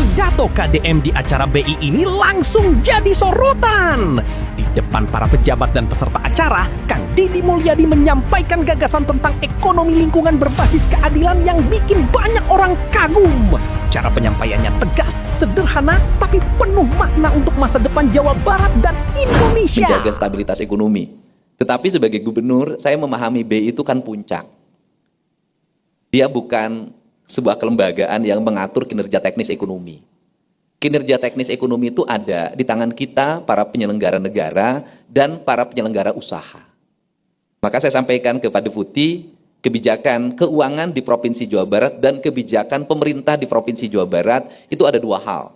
Pidato KDM di acara BI ini langsung jadi sorotan. Di depan para pejabat dan peserta acara, Kang Deddy Mulyadi menyampaikan gagasan tentang ekonomi lingkungan berbasis keadilan yang bikin banyak orang kagum. Cara penyampaiannya tegas, sederhana, tapi penuh makna untuk masa depan Jawa Barat dan Indonesia. Menjaga stabilitas ekonomi. Tetapi sebagai gubernur, saya memahami BI itu kan puncak. Dia bukan sebuah kelembagaan yang mengatur kinerja teknis ekonomi. Kinerja teknis ekonomi itu ada di tangan kita, para penyelenggara negara, dan para penyelenggara usaha. Maka saya sampaikan ke Pak Deputi, kebijakan keuangan di Provinsi Jawa Barat dan kebijakan pemerintah di Provinsi Jawa Barat itu ada dua hal.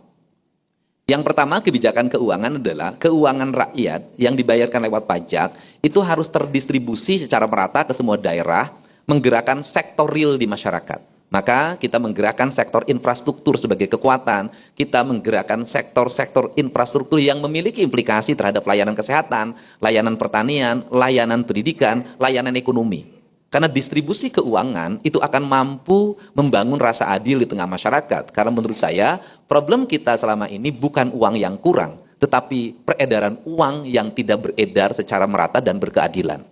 Yang pertama, kebijakan keuangan adalah keuangan rakyat yang dibayarkan lewat pajak, itu harus terdistribusi secara merata ke semua daerah, menggerakkan sektor real di masyarakat. Maka kita menggerakkan sektor infrastruktur sebagai kekuatan, kita menggerakkan sektor-sektor infrastruktur yang memiliki implikasi terhadap layanan kesehatan, layanan pertanian, layanan pendidikan, layanan ekonomi. Karena distribusi keuangan itu akan mampu membangun rasa adil di tengah masyarakat. Karena menurut saya, problem kita selama ini bukan uang yang kurang, tetapi peredaran uang yang tidak beredar secara merata dan berkeadilan.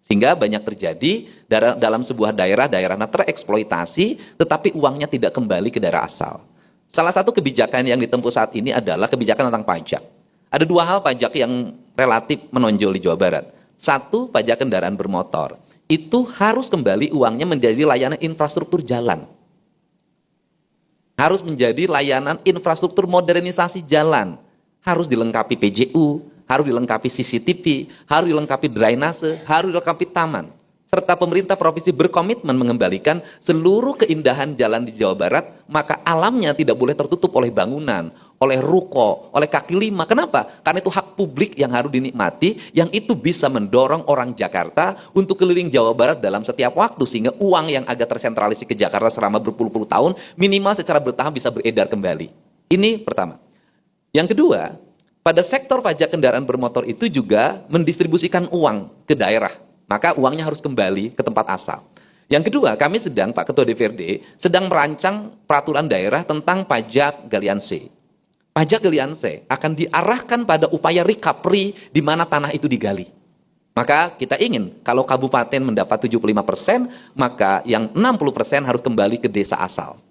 Sehingga banyak terjadi dalam sebuah daerah tereksploitasi, tetapi uangnya tidak kembali ke daerah asal. Salah satu kebijakan yang ditempuh saat ini adalah kebijakan tentang pajak. Ada dua hal pajak yang relatif menonjol di Jawa Barat. Satu, pajak kendaraan bermotor. Itu harus kembali uangnya menjadi layanan infrastruktur jalan. Harus menjadi layanan infrastruktur modernisasi jalan. Harus dilengkapi PJU, harus dilengkapi CCTV, harus dilengkapi drainase, harus dilengkapi taman. Serta pemerintah provinsi berkomitmen mengembalikan seluruh keindahan jalan di Jawa Barat, maka alamnya tidak boleh tertutup oleh bangunan, oleh ruko, oleh kaki lima. Kenapa? Karena itu hak publik yang harus dinikmati, yang itu bisa mendorong orang Jakarta untuk keliling Jawa Barat dalam setiap waktu, sehingga uang yang agak tersentralisasi ke Jakarta selama berpuluh-puluh tahun, minimal secara bertahap bisa beredar kembali. Ini pertama. Yang kedua, pada sektor pajak kendaraan bermotor itu juga mendistribusikan uang ke daerah. Maka uangnya harus kembali ke tempat asal. Yang kedua, kami sedang, Pak Ketua DPRD, sedang merancang peraturan daerah tentang pajak galian C. Pajak galian C akan diarahkan pada upaya recovery di mana tanah itu digali. Maka kita ingin, kalau kabupaten mendapat 75%, maka yang 60% harus kembali ke desa asal.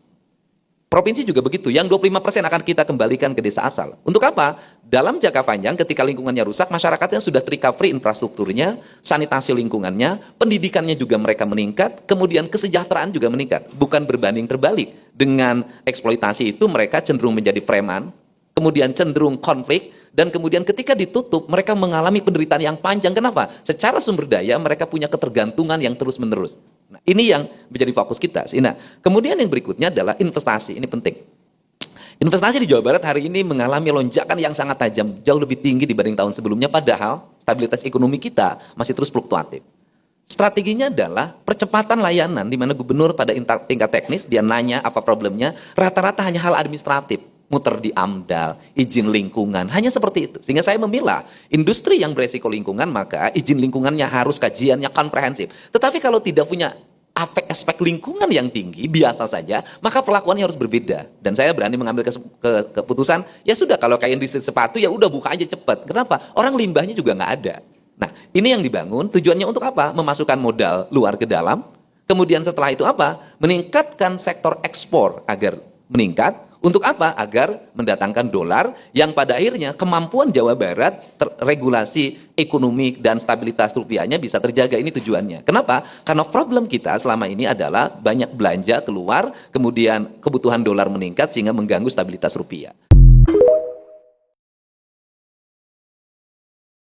Provinsi juga begitu, yang 25% akan kita kembalikan ke desa asal. Untuk apa? Dalam jangka panjang ketika lingkungannya rusak, masyarakatnya sudah recovery infrastrukturnya, sanitasi lingkungannya, pendidikannya juga mereka meningkat, kemudian kesejahteraan juga meningkat. Bukan berbanding terbalik. Dengan eksploitasi itu mereka cenderung menjadi preman, kemudian cenderung konflik, dan kemudian ketika ditutup mereka mengalami penderitaan yang panjang. Kenapa? Secara sumber daya mereka punya ketergantungan yang terus-menerus. Nah, ini yang menjadi fokus kita. Nah, kemudian yang berikutnya adalah investasi. Ini penting. Investasi di Jawa Barat hari ini mengalami lonjakan yang sangat tajam, jauh lebih tinggi dibanding tahun sebelumnya, padahal stabilitas ekonomi kita masih terus fluktuatif. Strateginya adalah percepatan layanan, di mana gubernur pada tingkat teknis, dia nanya apa problemnya, rata-rata hanya hal administratif. Muter di AMDAL, izin lingkungan, hanya seperti itu. Sehingga saya memilah industri yang beresiko lingkungan, maka izin lingkungannya harus kajiannya komprehensif. Tetapi kalau tidak punya aspek lingkungan yang tinggi, biasa saja, maka perlakuannya harus berbeda. Dan saya berani mengambil keputusan, ya sudah, kalau kayak industri sepatu, ya udah buka aja cepat. Kenapa? Orang limbahnya juga nggak ada. Nah, ini yang dibangun, tujuannya untuk apa? Memasukkan modal luar ke dalam, kemudian setelah itu apa? Meningkatkan sektor ekspor agar meningkat. Untuk apa? Agar mendatangkan dolar yang pada akhirnya kemampuan Jawa Barat, regulasi ekonomi dan stabilitas rupiahnya bisa terjaga. Ini tujuannya. Kenapa? Karena problem kita selama ini adalah banyak belanja keluar, kemudian kebutuhan dolar meningkat sehingga mengganggu stabilitas rupiah.